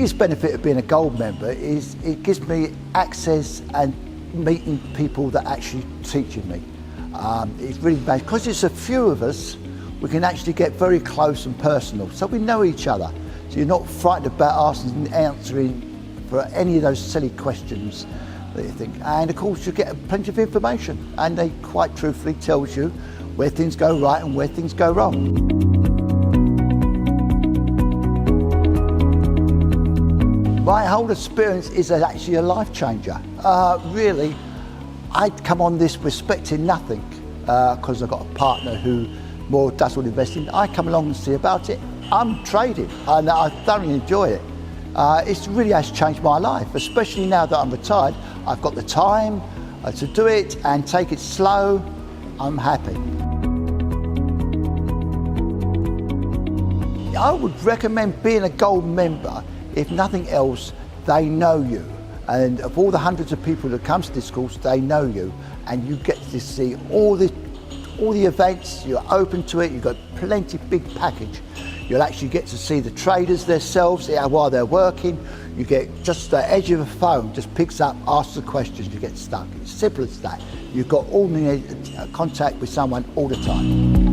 biggest benefit of being a gold member is it gives me access and meeting people that actually teaching me. It's really bad because it's a few of us. We can actually get very close and personal, so we know each other. So you're not frightened about asking and answering for any of those silly questions that you think. And of course, you get plenty of information, and they quite truthfully tells you where things go right and where things go wrong. My whole experience is actually a life changer. Really, I'd come on this respecting nothing because I've got a partner who more does all the investing. I come along and see about it. I'm trading and I thoroughly enjoy it. It really has changed my life, especially now that I'm retired. I've got the time to do it and take it slow. I'm happy. I would recommend being a gold member. If nothing else, they know you. And of all the hundreds of people that come to this course, they know you. And you get to see all the events, you're open to it, you've got plenty big package. You'll actually get to see the traders themselves while they're working. You get just the edge of a phone, just picks up, asks the questions, you get stuck. It's simple as that. You've got all the contact with someone all the time.